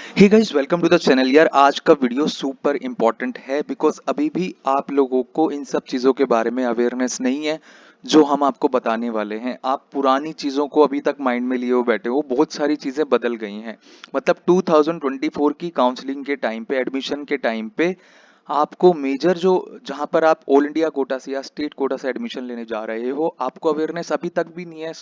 Hey guys, welcome to the channel. यार आज का वीडियो सुपर इम्पोर्टेंट है बिकॉज अभी भी आप लोगों को इन सब चीज़ों के बारे में अवेयरनेस नहीं है जो हम आपको बताने वाले हैं। आप पुरानी चीज़ों को अभी तक माइंड में लिए हुए बैठे हो। बहुत सारी चीज़ें बदल गई हैं। मतलब 2024 की काउंसलिंग के टाइम पे, एडमिशन के टाइम पे आपको मेजर जो जहाँ पर आप ऑल इंडिया कोटा से या स्टेट कोटा से एडमिशन लेने जा रहे हो, आपको अवेयरनेस अभी तक भी नहीं है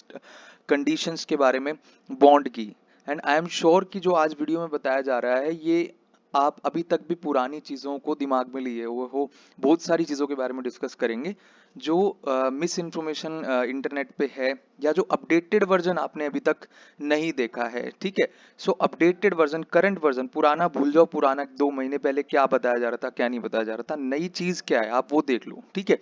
कंडीशंस के बारे में, बॉन्ड की। एंड आई एम श्योर कि जो आज वीडियो में बताया जा रहा है ये आप अभी तक भी पुरानी चीज़ों को दिमाग में लिए हुए हो। बहुत सारी चीज़ों के बारे में डिस्कस करेंगे जो मिस इन्फॉर्मेशन इंटरनेट पे है या जो अपडेटेड वर्जन आपने अभी तक नहीं देखा है। ठीक है, सो अपडेटेड वर्जन, करंट वर्जन, पुराना भूल जाओ। पुराना 2 महीने पहले क्या बताया जा रहा था, क्या नहीं बताया जा रहा था, नई चीज़ क्या है आप वो देख लो। ठीक है,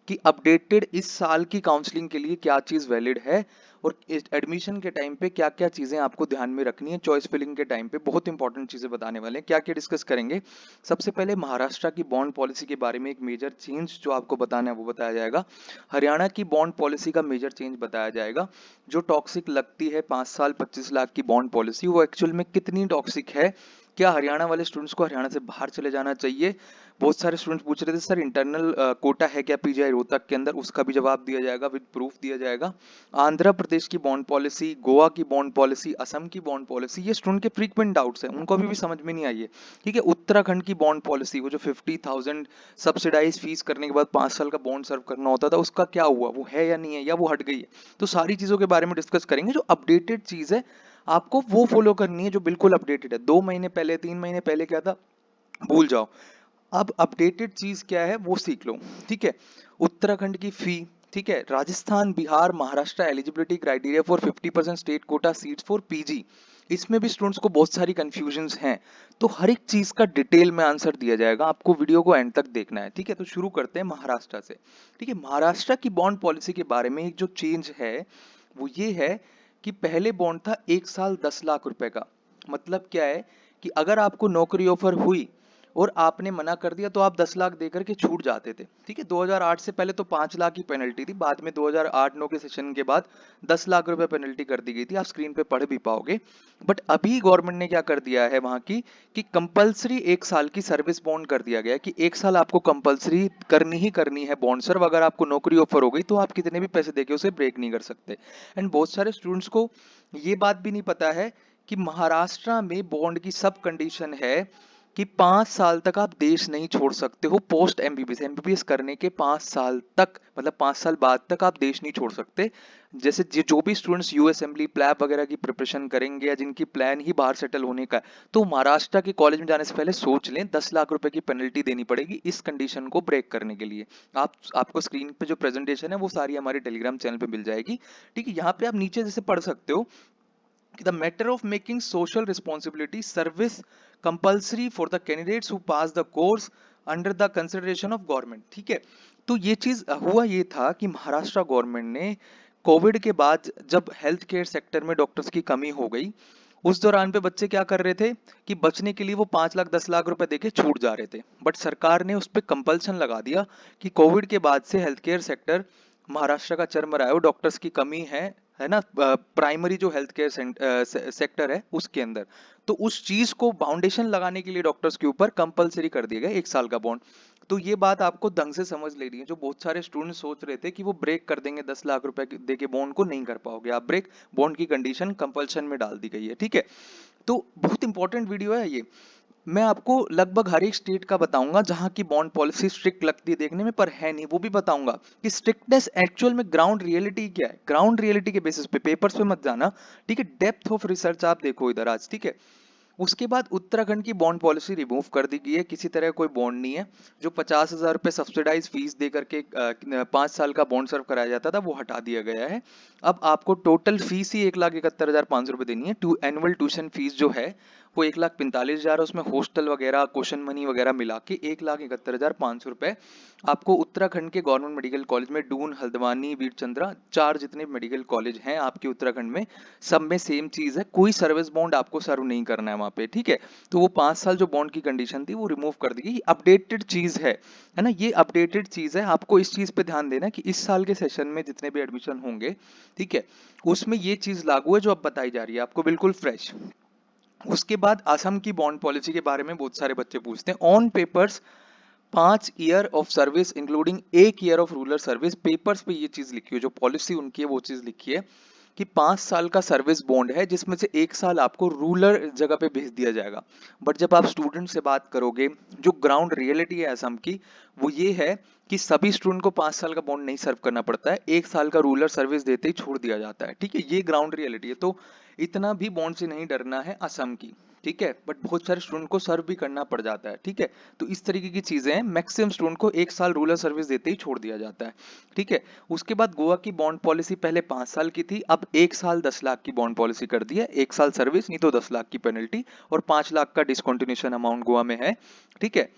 कि अपडेटेड इस साल की काउंसलिंग के लिए क्या चीज़ वैलिड है और एडमिशन के टाइम पे क्या क्या चीज़ें आपको ध्यान में रखनी है। चॉइस फिलिंग के टाइम पे बहुत इंपॉर्टेंट चीज़ें बताने वाले हैं। क्या क्या डिस्कस करेंगे, सबसे पहले महाराष्ट्र की बॉन्ड पॉलिसी के बारे में एक मेजर चेंज जो आपको बताना है वो बताया जाएगा। हरियाणा की बॉन्ड पॉलिसी का मेजर चेंज बताया जाएगा। जो टॉक्सिक लगती है 5 साल 25 लाख की बॉन्ड पॉलिसी, वो एक्चुअल में कितनी टॉक्सिक है। क्या हरियाणा वाले स्टूडेंट्स को हरियाणा से बाहर चले जाना चाहिए। बहुत सारे स्टूडेंट्स पूछ रहे थे सर इंटरनल कोटा है क्या पीजीआई रोहतक के अंदर, उसका भी जवाब दिया जाएगा, विद प्रूफ दिया जाएगा। आंध्र प्रदेश की बॉन्ड पॉलिसी, गोवा की बॉन्ड पॉलिसी, असम की बॉन्ड पॉलिसी, ये स्टूडेंट के फ्रीक्वेंट डाउट्स हैं, उनको अभी भी समझ में नहीं आई है। ठीक है, उत्तराखंड की बॉन्ड पॉलिसी, वो जो 50,000 सब्सिडाइज फीस करने के बाद 5 साल का बॉन्ड सर्व करना होता था, उसका क्या हुआ, वो है या नहीं है, या वो हट गई है। तो सारी चीजों के बारे में डिस्कस करेंगे। जो अपडेटेड चीज है आपको वो फॉलो करनी है, जो बिल्कुल अपडेटेड है। 2 महीने पहले, 3 महीने पहले क्या था भूल जाओ। अब अपडेटेड चीज क्या है वो सीख लो। ठीक है, उत्तराखंड की फी, ठीक है, Rajasthan Bihar Maharashtra eligibility criteria for 50% state quota seats for PG, इसमें भी स्टूडेंट्स को बहुत सारी कंफ्यूजन्स हैं। तो हर एक चीज का डिटेल में आंसर दिया जाएगा, आपको वीडियो को एंड तक देखना है। ठीक है, तो शुरू करते हैं महाराष्ट्र से। ठीक है, महाराष्ट्र की बॉन्ड पॉलिसी के बारे में एक जो चेंज है वो ये है कि पहले बॉन्ड था 1 साल 10 लाख रुपए का। मतलब क्या है कि अगर आपको नौकरी ऑफर हुई और आपने मना कर दिया तो आप 10 लाख देकर के छूट जाते थे। ठीक है, 2008 से पहले तो 5 लाख की पेनल्टी थी, बाद में 2008-9 के सेशन के बाद 10 लाख रुपए पेनल्टी कर दी गई थी। आप स्क्रीन पे पढ़ भी पाओगे। बट अभी गवर्नमेंट ने क्या कर दिया है वहां की, कि कंपलसरी 1 साल की सर्विस बॉन्ड कर दिया गया है, कि 1 साल आपको कंपलसरी करनी ही करनी है बॉन्ड सर्व। अगर आपको नौकरी ऑफर हो गई तो आप कितने भी पैसे देके उसे ब्रेक नहीं कर सकते। एंड बहुत सारे स्टूडेंट्स को ये बात भी नहीं पता है कि महाराष्ट्र में बॉन्ड की सब कंडीशन है कि 5 साल तक आप देश नहीं छोड़ सकते हो। पोस्ट एमबीबीएस, एमबीबीएस करने के 5 साल तक, मतलब 5 साल बाद तक आप देश नहीं छोड़ सकते। जैसे जो भी स्टूडेंट्स यू असेंबली प्लैब वगैरह की प्रिपरेशन करेंगे या जिनकी प्लान ही बाहर सेटल होने का है, तो महाराष्ट्र के कॉलेज में जाने से पहले सोच लें 10 लाख रुपए की पेनल्टी देनी पड़ेगी इस कंडीशन को ब्रेक करने के लिए। आपको स्क्रीन पे जो प्रेजेंटेशन है वो सारी हमारे टेलीग्राम चैनल पे मिल जाएगी। ठीक है, यहाँ पे आप नीचे जैसे पढ़ सकते हो कि the matter of making social responsibility service compulsory for the candidates who pass the course under the consideration of government। ठीक है, तो ये चीज हुआ ये था कि महाराष्ट्र गवर्नमेंट ने कोविड के बाद जब हेल्थ केयर सेक्टर में डॉक्टर्स की कमी हो गई, उस दौरान पे बच्चे क्या कर रहे थे कि बचने के लिए वो 5 लाख 10 लाख रुपए देके छूट जा रहे थे। बट सरकार ने उस पर कंपल्सन लगा दिया कि कोविड के बाद से हेल्थ केयर सेक्टर महाराष्ट्र का चरम रहा है, वो डॉक्टर्स की कमी है ना, प्राइमरी जो हेल्थ केयर सेक्टर है उसके अंदर। तो उस चीज को फाउंडेशन लगाने के लिए डॉक्टर्स के ऊपर कंपलसरी कर दिया गया 1 साल का बॉन्ड। तो ये बात आपको ढंग से समझ लेनी है। जो बहुत सारे स्टूडेंट सोच रहे थे कि वो ब्रेक कर देंगे 10 लाख रुपए दे के बॉन्ड को, नहीं कर पाओगे आप ब्रेक। बॉन्ड की कंडीशन कंपल्शन में डाल दी गई है। ठीक है, तो बहुत इंपॉर्टेंट वीडियो है ये। मैं आपको लगभग हर एक स्टेट का बताऊंगा जहां की बॉन्ड पॉलिसी स्ट्रिक्ट लगती है देखने में, पर है नहीं, वो भी बताऊंगा कि स्ट्रिक्टनेस एक्चुअल में ग्राउंड रियलिटी क्या है। ग्राउंड रियलिटी के बेसिस पे, पेपर्स पे मत जाना। ठीक है, डेप्थ ऑफ रिसर्च आप देखो इधर आज। ठीक है, उसके बाद उत्तराखंड की बॉन्ड पॉलिसी रिमूव कर दी गई है, किसी तरह कोई बॉन्ड नहीं है। जो 50,000 रुपए सब्सिडाइज फीस दे करके 5 साल का बॉन्ड सर्व कराया जाता था वो हटा दिया गया है। अब आपको टोटल फीस ही 1,71,500 रुपए देनी है। एनुअल ट्यूशन फीस जो है वो 1,45,000, उसमें हॉस्टल वगैरह क्वेश्चन मनी वगैरह मिला के 1,71,500 रुपए आपको उत्तराखंड के गवर्नमेंट मेडिकल कॉलेज में, डून हल्द्वानी वीरचंद्रा, 4 जितने मेडिकल कॉलेज हैं आपके उत्तराखंड में, सब में सेम चीज है। कोई सर्विस बॉन्ड आपको सर्व नहीं करना है वहां पे। ठीक है, तो वो 5 साल जो बॉन्ड की कंडीशन थी वो रिमूव कर दी गई। अपडेटेड चीज है ना, ये अपडेटेड चीज है। आपको इस चीज पे ध्यान देना कि इस साल के सेशन में जितने भी एडमिशन होंगे, ठीक है, उसमें ये चीज लागू है जो अब बताई जा रही है आपको, बिल्कुल फ्रेश। उसके बाद असम की बॉन्ड पॉलिसी के बारे में बहुत सारे बच्चे पूछते हैं। On papers 5 year of service including 1 year of rural service, papers पे ये चीज लिखी है, जो पॉलिसी उनकी है वो चीज लिखी है कि 5 साल का सर्विस बॉन्ड है जिसमें से 1 साल आपको रूरल जगह पे भेज दिया जाएगा। बट जब आप स्टूडेंट से बात करोगे, जो ग्राउंड रियलिटी है असम की, वो ये है कि सभी स्टूडेंट को 5 साल का बॉन्ड नहीं सर्व करना पड़ता है, 1 साल का रूरल सर्विस देते ही छोड़ दिया जाता है। ठीक है, ये ग्राउंड रियलिटी है। तो इतना भी बॉन्ड से नहीं डरना है असम की। ठीक है, बट बहुत सारे स्टूडेंट को सर्व भी करना पड़ जाता है। ठीक है, तो इस तरीके की चीजें हैं। मैक्सिमम स्टूडेंट को 1 साल रूरल सर्विस देते ही छोड़ दिया जाता है। ठीक है, उसके बाद गोवा की बॉन्ड पॉलिसी पहले 5 साल की थी, अब 1 साल 10 लाख की बॉन्ड पॉलिसी कर दी है। 1 साल सर्विस नहीं तो 10 लाख की पेनल्टी, और 5 लाख का डिसकंटिन्यूएशन अमाउंट गोवा में है। ठीक है,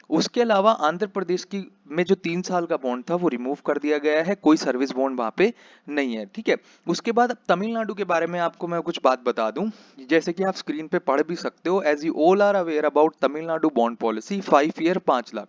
उसके अलावा आंध्र प्रदेश की में जो 3 साल का बॉन्ड था वो रिमूव कर दिया गया है, कोई सर्विस बॉन्ड वहां पे नहीं है। ठीक है, उसके बाद अब तमिलनाडु के बारे में आपको मैं कुछ बात बता दूं, जैसे कि आप स्क्रीन पे पढ़ भी सकते हो। As you all are aware about Tamil Nadu bond policy, 5 year 5 lakh,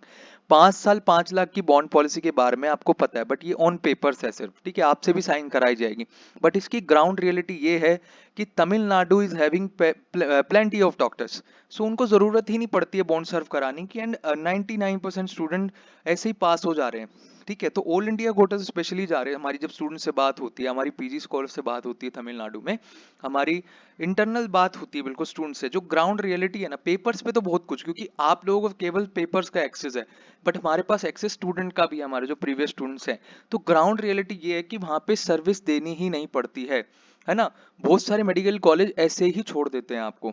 5 साल 5 लाख की बॉन्ड पॉलिसी के बारे में आपको पता है, बट ये ऑन पेपर्स है सिर्फ। ठीक है, आपसे भी साइन कराई जाएगी, बट इसकी ग्राउंड रियलिटी ये है कि Tamil Nadu is having plenty of doctors, so उनको जरूरत ही नहीं पड़ती है बॉन्ड सर्व कराने की, एंड 99% स्टूडेंट ऐसे ही पास हो जा रहे हैं। ठीक है, तो ऑल इंडिया कोटा स्पेशली जा रहे हैं। हमारी जब स्टूडेंट से बात होती है, हमारी पीजी स्कॉलर से बात होती है तमिलनाडु में, हमारी इंटरनल बात होती है बिल्कुल स्टूडेंट से, जो ग्राउंड रियलिटी है ना, पेपर्स पे तो बहुत कुछ, क्योंकि आप लोगों को केवल पेपर्स का एक्सेस है, बट हमारे पास एक्सेस स्टूडेंट का भी है, हमारे जो प्रीवियस स्टूडेंट्स हैं। तो ग्राउंड रियलिटी ये है कि वहां पे सर्विस देनी ही नहीं पड़ती है ना। बहुत सारे मेडिकल कॉलेज ऐसे ही छोड़ देते हैं आपको।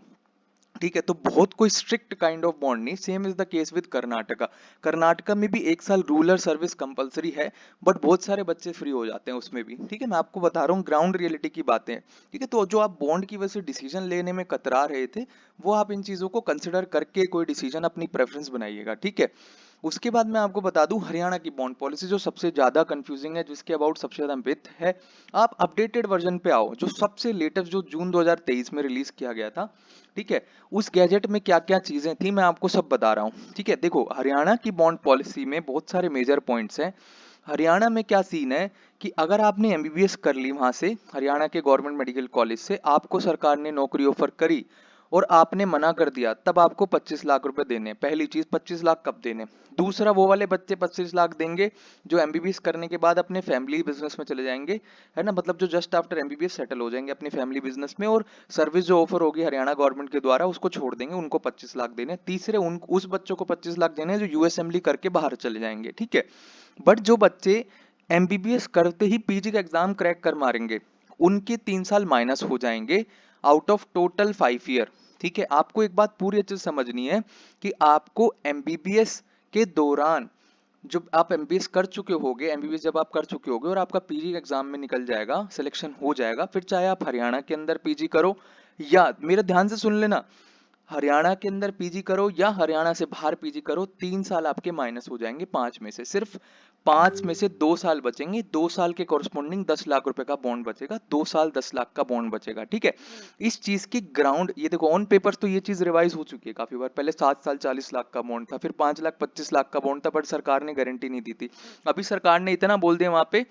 ठीक है, तो बहुत कोई स्ट्रिक्ट काइंड ऑफ बॉन्ड नहीं। Same is the case with Karnataka. Karnataka में भी 1 साल रूरल सर्विस कंपलसरी है, बट बहुत सारे बच्चे फ्री हो जाते हैं उसमें भी। ठीक है, मैं आपको बता रहा हूँ ग्राउंड रियलिटी की बातें हैं। ठीक है, तो जो आप बॉन्ड की वजह से डिसीजन लेने में कतरा रहे थे, वो आप इन चीजों को कंसिडर करके कोई डिसीजन अपनी प्रेफरेंस बनाइएगा। ठीक है, उसके बाद मैं आपको बता दूं हरियाणा की बॉन्ड पॉलिसी, जो सबसे ज्यादा कंफ्यूजिंग है, जिसके अबाउट सबसे ज्यादा मिथ है। आप अपडेटेड वर्जन पे आओ, जो सबसे लेटेस्ट, जो जून 2023 में रिलीज किया गया था। ठीक है, उस गैजेट में क्या क्या चीजें थी मैं आपको सब बता रहा हूँ। ठीक है, देखो हरियाणा की बॉन्ड पॉलिसी में बहुत सारे मेजर पॉइंट्स हैं। हरियाणा में क्या सीन है कि अगर आपने एमबीबीएस कर ली वहां से, हरियाणा के गवर्नमेंट मेडिकल कॉलेज से, आपको सरकार ने नौकरी ऑफर करी और आपने मना कर दिया, तब आपको 25 लाख रुपए देने। पहली चीज, 25 लाख कब देने। दूसरा, वो वाले बच्चे 25 लाख देंगे जो एमबीबीएस करने के बाद अपने फैमिली बिजनेस में चले जाएंगे, है ना, मतलब जो जस्ट आफ्टर एमबीबीएस सेटल हो जाएंगे अपनी फैमिली बिजनेस में, और सर्विस जो ऑफर होगी हरियाणा गवर्नमेंट के द्वारा उसको छोड़ देंगे, उनको 25 लाख देने। तीसरे, उन उस बच्चों को 25 लाख देने जो यूएसएमली करके बाहर चले जाएंगे। ठीक है, बट जो बच्चे एमबीबीएस करते ही पीजी का एग्जाम क्रैक कर मारेंगे, उनके 3 साल माइनस हो जाएंगे आउट ऑफ टोटल 5 ईयर। ठीक है, आपको एक बात पूरी अच्छे से समझनी है कि आपको एमबीबीएस के दौरान, जब आप एमबीबीएस कर चुके होगे, एमबीबीएस जब आप कर चुके होगे और आपका पीजी का एग्जाम में निकल जाएगा, सिलेक्शन हो जाएगा, फिर चाहे आप हरियाणा के अंदर पीजी करो, या मेरा ध्यान से सुन लेना, हरियाणा के अंदर पीजी करो या हरियाणा से बाहर पीजी करो, 3 साल आपके माइनस हो जाएंगे 5 में से। सिर्फ 5 में से 2 साल बचेंगे। 2 साल के कॉरस्पॉन्डिंग 10 लाख रुपए का बॉन्ड बचेगा। 2 साल 10 लाख का बॉन्ड बचेगा। ठीक है, इस चीज की ग्राउंड, ये देखो ऑन पेपर तो ये चीज रिवाइज हो चुकी है काफी बार। पहले 7 साल 40 लाख का बॉन्ड था, फिर 5 लाख 25 लाख का बॉन्ड था, बट सरकार ने गारंटी नहीं दी थी। अभी सरकार ने इतना बोल दिया वहां पे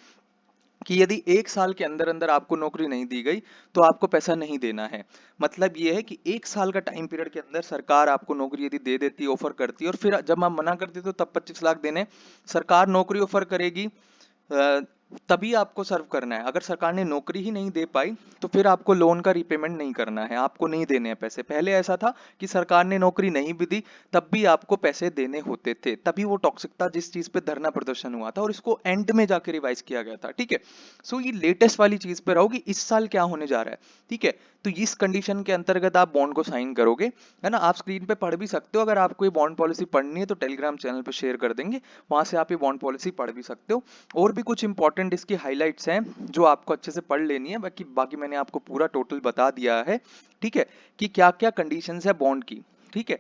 कि यदि 1 साल के अंदर अंदर आपको नौकरी नहीं दी गई तो आपको पैसा नहीं देना है। मतलब ये है कि 1 साल का टाइम पीरियड के अंदर सरकार आपको नौकरी यदि दे देती, ऑफर करती है, और फिर जब आप मना करते हो तो तब 25 लाख देने। सरकार नौकरी ऑफर करेगी, तभी आपको सर्व करना है। अगर सरकार ने नौकरी ही नहीं दे पाई तो फिर आपको लोन का रीपेमेंट नहीं करना है, आपको नहीं देने हैं पैसे। पहले ऐसा था कि सरकार ने नौकरी नहीं भी दी तब भी आपको पैसे देने होते थे, तभी वो टॉक्सिक था जिस चीज पे धरना प्रदर्शन हुआ था, और इसको एंड में जाके रिवाइज किया गया था। ठीक है, सो ये लेटेस्ट वाली चीज पे रहोगी, इस साल क्या होने जा रहा है। ठीक है, तो इस कंडीशन के अंतर्गत आप बॉन्ड को साइन करोगे, है ना। आप स्क्रीन पे पढ़ भी सकते हो, अगर आपको ये बॉन्ड पॉलिसी पढ़नी है तो टेलीग्राम चैनल पे शेयर कर देंगे, वहां से आप ये बॉन्ड पॉलिसी पढ़ भी सकते हो। और भी कुछ इंपॉर्टेंट इसकी हाइलाइट्स हैं जो आपको अच्छे से पढ़ लेनी है, बाकी बाकी मैंने आपको पूरा टोटल बता दिया है। ठीक है, कि क्या क्या कंडीशंस है बॉन्ड की। ठीक है,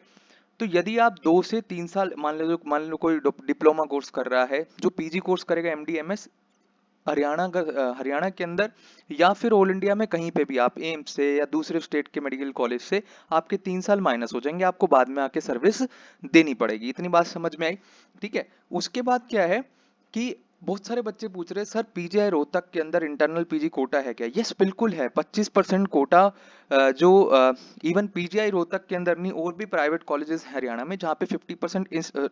तो यदि आप 2 से 3 साल, मान लो कोई डिप्लोमा कोर्स कर रहा है, जो पीजी कोर्स करेगा एमडीएमएस हरियाणा के अंदर, या फिर ऑल इंडिया में कहीं पे भी, आप एम्स से या दूसरे स्टेट के मेडिकल कॉलेज से, आपके 3 साल माइनस हो जाएंगे, आपको बाद में आके सर्विस देनी पड़ेगी। इतनी बात समझ में आई। ठीक है, उसके बाद क्या है कि बहुत सारे बच्चे पूछ रहे हैं सर पीजीआई रोहतक के अंदर इंटरनल पीजी कोटा है क्या? यस बिल्कुल है। 25% कोटा जो इवन पीजीआई रोहतक के अंदर नहीं और भी प्राइवेट कॉलेजेस हैं हरियाणा में जहाँ पे 50%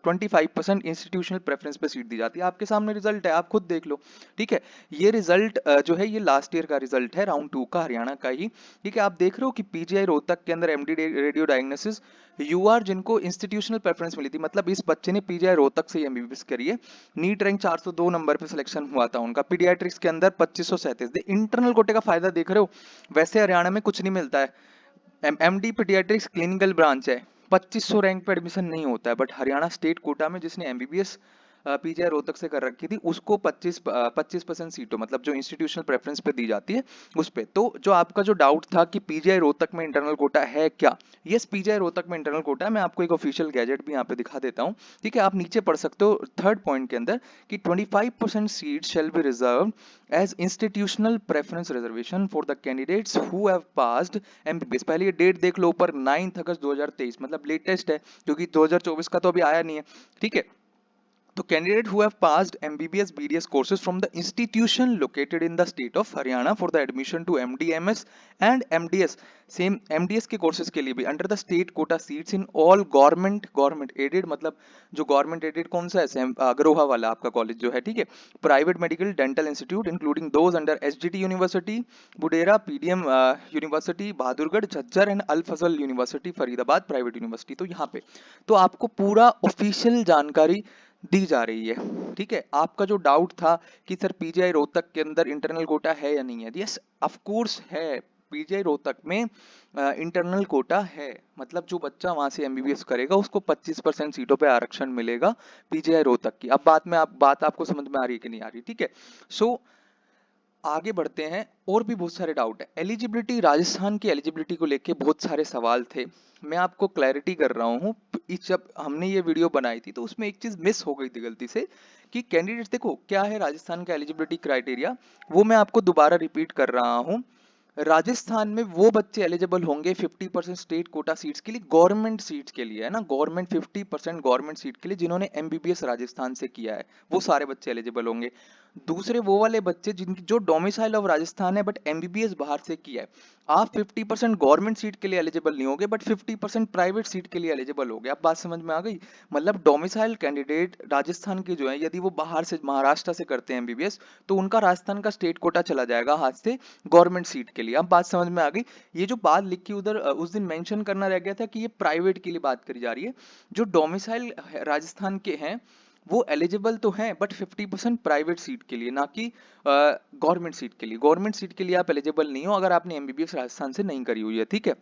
25% इंस्टीट्यूशनल प्रेफरेंस पे सीट दी जाती है। आपके सामने रिजल्ट है, आप खुद देख लो। ठीक है, ये रिजल्ट जो है ये लास्ट ईयर का रिजल्ट है, राउंड 2 का, हरियाणा का ही। ठीक है, आप देख रहे हो कि पीजीआई रोहतक के अंदर एमडी रेडियो डायग्नोसिस यूआर जिनको इंस्टीट्यूशनल प्रेफरेंस मिली थी, मतलब इस बच्चे ने पीजीआई रोहतक से एमबीबीएस करी है, नीट रैंक 402 नंबर पे सिलेक्शन हुआ था उनका, पीडियाट्रिक्स के अंदर 2537। इंटरनल कोटे का फायदा देख रहे हो, वैसे हरियाणा में कुछ नहीं मिलता है। एमडी पीडियाट्रिक्स क्लिनिकल ब्रांच है, 2500 रैंक पे एडमिशन नहीं होता है, बट हरियाणा स्टेट कोटा में जिसने एमबीबीएस पीजीआई रोहतक से कर रखी थी उसको 25% सीटों, मतलब जो इंस्टीट्यूशनल प्रेफरेंस पे दी जाती है उस पे। तो जो आपका जो डाउट था कि पीजीआई रोहतक में इंटरनल कोटा है क्या, यस पीजीआई रोहतक में इंटरनल कोटा है। मैं आपको एक ऑफिशियल गैजेट भी यहाँ पे दिखा देता हूँ। ठीक है, आप नीचे पढ़ सकते हो थर्ड पॉइंट के अंदर कि 25% seat shall be reserved as institutional preference reservation for the candidates who have passed MBBS. पहले ये डेट देख लो ऊपर, 9 अगस्त 2023, मतलब लेटेस्ट है क्योंकि 2024 का तो अभी आया नहीं है। ठीक है, तो candidate who have passed MBBS BDS courses from the institution located in the state of Haryana for the admission to MDMS and MDS, same MDS के कोर्सेज के लिए भी under the state quota seats in all government aided, मतलब जो government aided कौन सा है, अग्रोहा वाला आपका कॉलेज जो है। ठीक है, private medical dental institute including those under SGT university Budhera, PDM university Bahadurgarh, Jhajjar and Al Fazal university Faridabad private university. तो यहाँ पे तो आपको पूरा ऑफिशियल जानकारी दी जा रही है। ठीक है, आपका जो डाउट था कि सर पीजीआई रोहतक के अंदर इंटरनल कोटा है या नहीं है, यस ऑफ कोर्स है, पीजीआई रोहतक में इंटरनल कोटा है, मतलब जो बच्चा वहां से एमबीबीएस करेगा उसको 25% सीटों पे आरक्षण मिलेगा पीजीआई रोहतक की। अब बात आपको समझ में आ रही है कि नहीं आ रही? ठीक है, सो आगे बढ़ते हैं, और भी बहुत सारे डाउट है। एलिजिबिलिटी, राजस्थान की एलिजिबिलिटी को लेके बहुत सारे सवाल थे, मैं आपको क्लैरिटी कर रहा हूँ। जब हमने ये वीडियो बनाई थी तो उसमें एक चीज मिस हो गई थी गलती से कि कैंडिडेट्स, देखो क्या है राजस्थान का एलिजिबिलिटी क्राइटेरिया, वो मैं आपको दोबारा रिपीट कर रहा हूँ। राजस्थान में वो बच्चे एलिजिबल होंगे 50% स्टेट कोटा सीट्स के लिए, गवर्नमेंट सीट्स के लिए है ना, गवर्नमेंट 50% गवर्नमेंट सीट के लिए जिन्होंने एमबीबीएस राजस्थान से किया है, वो सारे बच्चे एलिजिबल होंगे। दूसरे वो वाले बच्चे जिनकी जो डोमिसाइल ऑफ राजस्थान है बट एमबीबीएस बाहर से किया है, आप 50% गवर्नमेंट सीट के लिए एलिजिबल नहीं होगे बट 50% प्राइवेट सीट के लिए एलिजिबल होगे। आप बात समझ में आ गई? मतलब डोमिसाइल कैंडिडेट राजस्थान के जो है, यदि वो बाहर से महाराष्ट्र से करते हैं एमबीबीएस, तो उनका राजस्थान का स्टेट कोटा चला जाएगा हाथ से गवर्नमेंट सीट के लिए। अब बात समझ में आ गई? ये जो बात लिखी उधर उस दिन मेंशन करना रह गया था कि ये प्राइवेट के लिए बात करी जा रही है। जो डोमिसाइल राजस्थान के हैं वो एलिजिबल तो हैं बट 50% प्राइवेट सीट के लिए, ना कि गवर्नमेंट सीट के लिए। गवर्नमेंट सीट के लिए आप एलिजिबल नहीं हो अगर आपने एमबीबीएस राजस्थान से नहीं करी हुई है। ठीक है,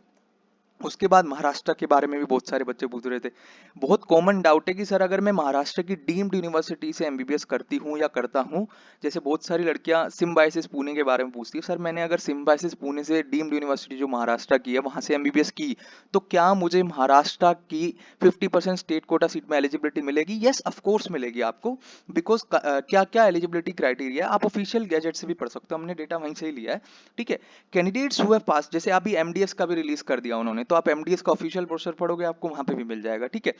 उसके बाद महाराष्ट्र के बारे में भी बहुत सारे बच्चे पूछ रहे थे। बहुत कॉमन डाउट है कि सर अगर मैं महाराष्ट्र की डीम्ड यूनिवर्सिटी से एमबीबीएस करती हूँ या करता हूँ, जैसे बहुत सारी लड़कियां सिम्बायोसिस पुणे के बारे में पूछती है, सर मैंने अगर सिम्बायोसिस पुणे से डीम्ड यूनिवर्सिटी जो महाराष्ट्र की है वहां से एमबीबीएस की, तो क्या मुझे महाराष्ट्र की 50% स्टेट कोटा सीट में एलिजिबिलिटी मिलेगी? यस ऑफकोर्स मिलेगी आपको, बिकॉज क्या क्या एलिजिबिलिटी क्राइटेरिया आप ऑफिशियल गैजेट से भी पढ़ सकते हो, हमने डेटा वहीं से ही लिया है। ठीक है, कैंडिडेट्स हु हैव पास, जैसे अभी एमडीएस का भी रिलीज कर दिया उन्होंने, तो आप एमडीएस का ऑफिशियल ब्रोशर पढ़ोगे आपको वहां पे भी मिल जाएगा। ठीक है,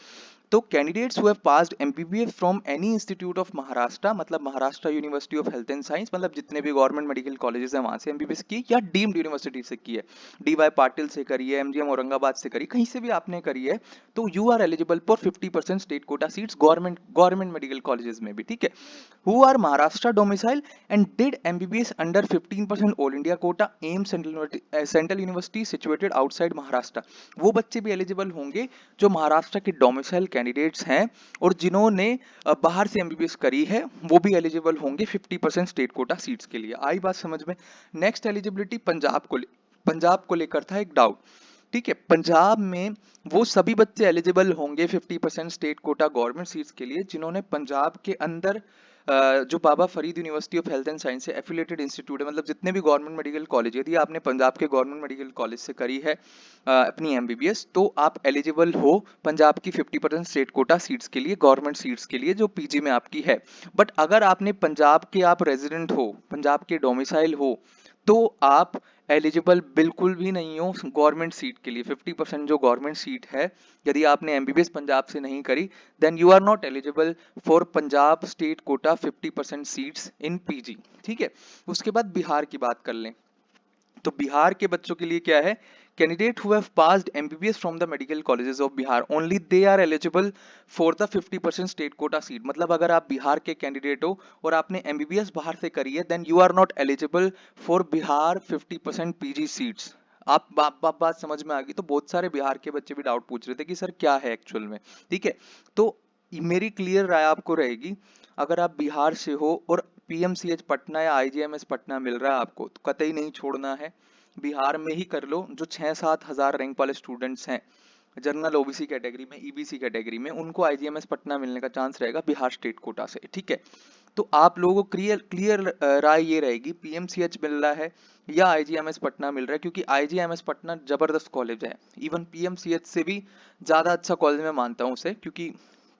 तो candidates who have passed MBBS from any institute of Maharashtra, मतलब Maharashtra university of health and science, मतलब जितने भी गवर्नमेंट मेडिकल कॉलेजेस हैं वहां से एमबीबीएस की, या डीम्ड यूनिवर्सिटी से की है, डीवाई पाटिल से करी है, एमजीएम औरंगाबाद से करी, कहीं से भी आपने करी है, तो you are eligible for 50% state quota seats government medical colleges में भी। ठीक है, who are Maharashtra domicile and did MBBS under 15% all India quota um central university situated outside Maharashtra, वो बच्चे भी एलिजिबल होंगे जो महाराष्ट्र के डोमिसाइल कैंडिडेट्स हैं और जिन्होंने बाहर से एमबीबीएस करी है, वो भी एलिजिबल होंगे 50% स्टेट कोटा सीट्स के लिए। आई बात समझ में? नेक्स्ट एलिजिबिलिटी पंजाब को लेकर था एक डाउट। ठीक है, पंजाब में वो सभी बच्चे एलिजिबल होंगे 50% स्टेट कोटा गवर्नमेंट सीट्स के लिए जिन्होंने पंजाब के अंदर जो Baba Farid university of health and science से एफिलिएटेड इंस्टीट्यूट है, मतलब जितने भी गवर्नमेंट मेडिकल कॉलेज, यदि आपने पंजाब के गवर्नमेंट मेडिकल कॉलेज से करी है अपनी एमबीबीएस, तो आप एलिजिबल हो पंजाब की 50% स्टेट कोटा सीट्स के लिए, गवर्नमेंट सीट्स के लिए जो पीजी में आपकी है। बट अगर आपने पंजाब के आप रेजिडेंट हो, पंजाब के डोमिसाइल हो, तो आप एलिजिबल बिल्कुल भी नहीं हो गवर्नमेंट सीट के लिए। 50% जो गवर्नमेंट सीट है, यदि आपने एमबीबीएस पंजाब से नहीं करी, then you are not eligible for Punjab state quota 50% seats in PG. ठीक है, उसके बाद बिहार की बात कर लें। तो बिहार के बच्चों के लिए क्या है, candidate who have passed MBBS from the medical colleges of Bihar only they are eligible for the 50% state quota seat. मतलब अगर आप बिहार के कैंडिडेट हो और आपने एमबीबीएस बाहर से करी है, then you are not eligible for Bihar 50% PG seats. आप बात समझ में आ गई। तो बहुत सारे बिहार के बच्चे भी डाउट पूछ रहे थे कि सर क्या है एक्चुअल में। ठीक है, तो मेरी क्लियर राय आपको रहेगी, अगर आप बिहार से हो और पीएमसीएच पटना या आईजीएमएस पटना मिल रहा है आपको, तो कतई नहीं छोड़ना है, बिहार में ही कर लो। जो 6-7 हजार रैंक वाले स्टूडेंट्स हैं जनरल ओबीसी कैटेगरी में, ईबीसी कैटेगरी में, उनको आईजीएमएस पटना मिलने का चांस रहेगा बिहार स्टेट कोटा से। ठीक है, तो आप लोगों को क्लियर क्लियर राय ये रहेगी, पीएमसीएच मिल रहा है या आईजीएमएस पटना मिल रहा है, क्योंकि आईजीएमएस पटना जबरदस्त कॉलेज है। इवन पीएमसीएच से भी ज्यादा अच्छा कॉलेज मैं मानता हूँ उसे, क्योंकि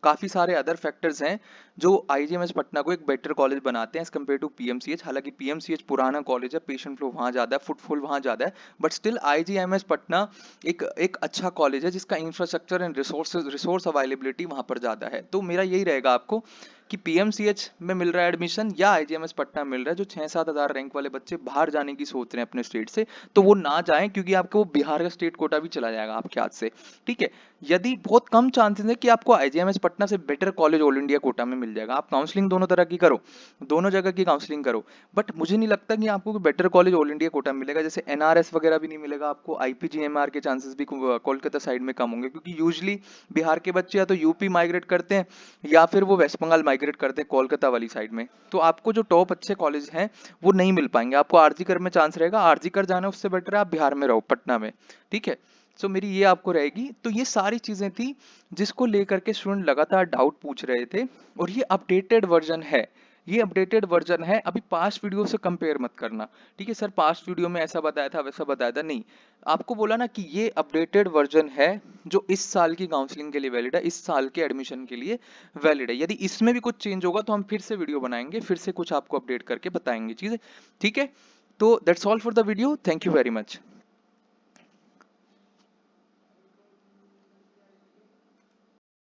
काफी सारे अदर फैक्टर्स हैं जो आईजीएमएस पटना को एक बेटर कॉलेज बनाते हैं एज कम्पेयर टू पीएमसीएच। हालांकि पीएमसीएच पुराना कॉलेज है, पेशेंट फ्लो वहां ज्यादा है, फुटफॉल वहां ज्यादा है, बट स्टिल आईजीएमएस पटना एक एक अच्छा कॉलेज है जिसका इंफ्रास्ट्रक्चर एंड रिसोर्स अवेलेबिलिटी वहां पर ज्यादा है। तो मेरा यही रहेगा आपको कि पीएमसीएच में मिल रहा है एडमिशन या आईजीएमएस पटना मिल रहा है। जो 6-7 हजार रैंक वाले बच्चे बाहर जाने की सोच रहे हैं अपने स्टेट से, तो वो ना जाएं, क्योंकि आपको वो बिहार का स्टेट कोटा भी चला जाएगा आपके हाथ से। ठीक है, यदि बहुत कम चांसेस है कि आपको आईजीएमएस पटना से better college all India Kota में मिल जाएगा। आप काउंसलिंग दोनों तरह की करो, दोनों जगह की काउंसलिंग करो, बट मुझे नहीं लगता कि आपको better college all India Kota में मिलेगा। जैसे एनआरएस वगैरह भी नहीं मिलेगा आपको, आईपीजीएमआर के चांसेस भी कोलकाता साइड में कम होंगे, क्योंकि यूजली बिहार के बच्चे या तो यूपी माइग्रेट करते हैं या फिर वो वेस्ट बंगाल माइग्रेट करते हैं कोलकाता वाली साइड में। तो आपको जो टॉप अच्छे कॉलेज हैं वो नहीं मिल पाएंगे। आपको आरजी कर में चांस रहेगा, आरजी कर जाना उससे बेटर है आप बिहार में रहो, पटना में। ठीक है, सो मेरी ये आपको रहेगी। तो ये सारी चीजें थी जिसको लेकर के स्टूडेंट लगातार डाउट पूछ रहे थे, और ये अपडेटेड वर्जन है, ये अपडेटेड वर्जन है। अभी पास्ट वीडियो से कंपेयर मत करना। ठीक है सर, पास्ट वीडियो में ऐसा बताया था वैसा बताया था, नहीं, आपको बोला ना कि ये अपडेटेड वर्जन है जो इस साल की काउंसलिंग के लिए वैलिड है, इस साल के एडमिशन के लिए वैलिड है। यदि इसमें भी कुछ चेंज होगा तो हम फिर से वीडियो बनाएंगे, फिर से कुछ आपको अपडेट करके बताएंगे चीजें। ठीक है, तो that's all for the video, thank you very much.